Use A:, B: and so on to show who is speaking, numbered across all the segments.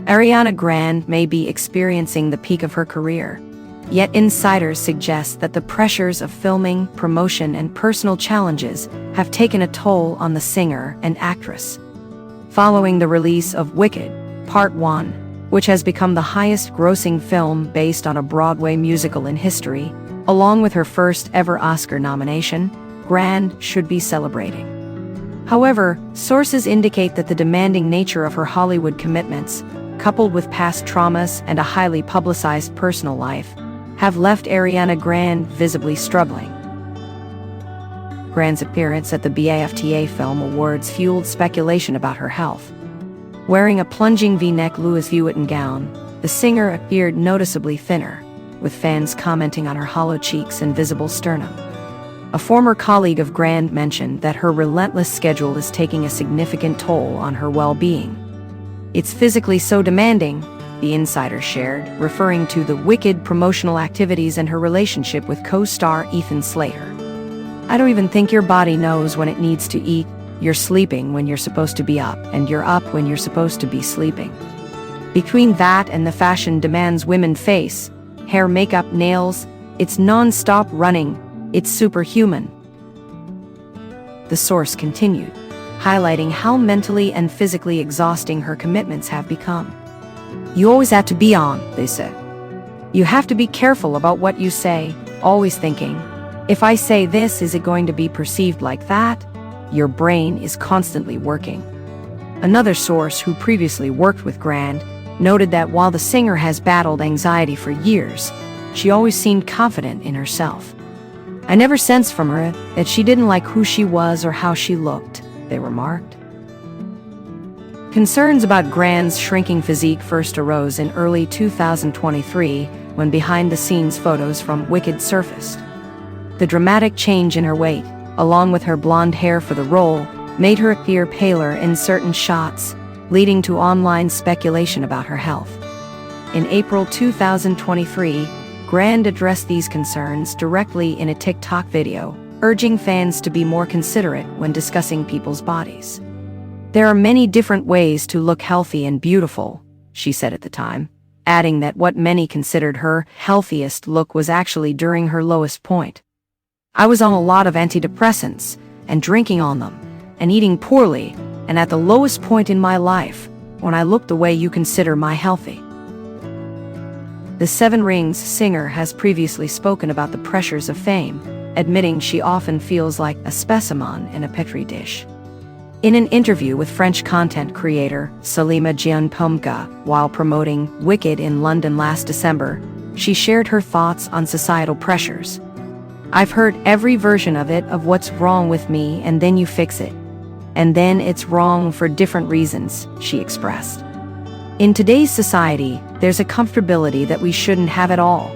A: Ariana Grande may be experiencing the peak of her career, yet insiders suggest that the pressures of filming, promotion, and personal challenges have taken a toll on the singer and actress. Following the release of Wicked, Part 1, which has become the highest-grossing film based on a Broadway musical in history, along with her first-ever Oscar nomination, Grande should be celebrating. However, sources indicate that the demanding nature of her Hollywood commitments, coupled with past traumas and a highly publicized personal life, have left Ariana Grande visibly struggling. Grande's appearance at the BAFTA Film Awards fueled speculation about her health. Wearing a plunging V-neck Louis Vuitton gown, the singer appeared noticeably thinner, with fans commenting on her hollow cheeks and visible sternum. A former colleague of Grande mentioned that her relentless schedule is taking a significant toll on her well-being. "It's physically so demanding," the insider shared, referring to the Wicked promotional activities and her relationship with co-star Ethan Slater. "I don't even think your body knows when it needs to eat. You're sleeping when you're supposed to be up, and you're up when you're supposed to be sleeping." Between that and the fashion demands women face, hair, makeup, nails, it's non-stop running, it's superhuman. The source continued, highlighting how mentally and physically exhausting her commitments have become. "You always have to be on," they said. "You have to be careful about what you say, always thinking, if I say this, is it going to be perceived like that? Your brain is constantly working." Another source who previously worked with Grande noted that while the singer has battled anxiety for years, she always seemed confident in herself. "I never sensed from her that she didn't like who she was or how she looked," they remarked. Concerns about Grande's shrinking physique first arose in early 2023 when behind-the-scenes photos from Wicked surfaced. The dramatic change in her weight, along with her blonde hair for the role, made her appear paler in certain shots, leading to online speculation about her health. In April 2023, Grande addressed these concerns directly in a TikTok video, urging fans to be more considerate when discussing people's bodies. "There are many different ways to look healthy and beautiful," she said at the time, adding that what many considered her healthiest look was actually during her lowest point. "I was on a lot of antidepressants, and drinking on them, and eating poorly, and at the lowest point in my life, when I looked the way you consider my healthy." The Seven Rings singer has previously spoken about the pressures of fame, admitting she often feels like a specimen in a petri dish. In an interview with French content creator Salima Gianpomka while promoting Wicked in London last December, she shared her thoughts on societal pressures. "I've heard every version of it, of what's wrong with me, and then you fix it. And then it's wrong for different reasons," she expressed. "In today's society, there's a comfortability that we shouldn't have at all.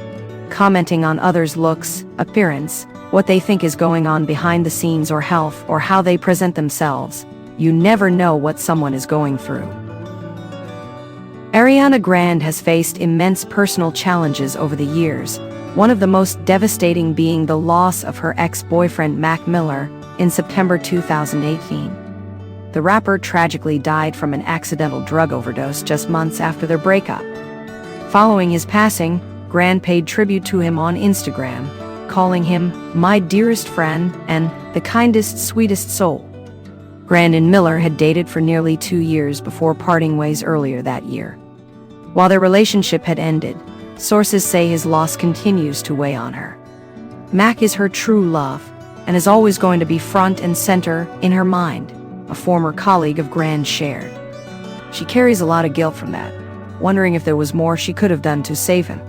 A: Commenting on others' looks, appearance, what they think is going on behind the scenes, or health, or how they present themselves. You never know what someone is going through." Ariana Grande has faced immense personal challenges over the years, one of the most devastating being the loss of her ex-boyfriend Mac Miller in September 2018. The rapper tragically died from an accidental drug overdose just months after their breakup. Following his passing, Grande paid tribute to him on Instagram, calling him "my dearest friend" and "the kindest, sweetest soul." Grande and Miller had dated for nearly 2 years before parting ways earlier that year. While their relationship had ended, sources say his loss continues to weigh on her. "Mac is her true love, and is always going to be front and center in her mind," a former colleague of Grande shared. "She carries a lot of guilt from that, wondering if there was more she could have done to save him."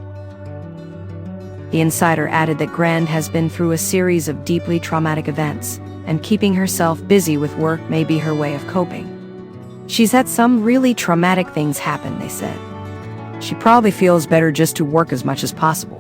A: The insider added that Grande has been through a series of deeply traumatic events, and keeping herself busy with work may be her way of coping. "She's had some really traumatic things happen," they said. "She probably feels better just to work as much as possible."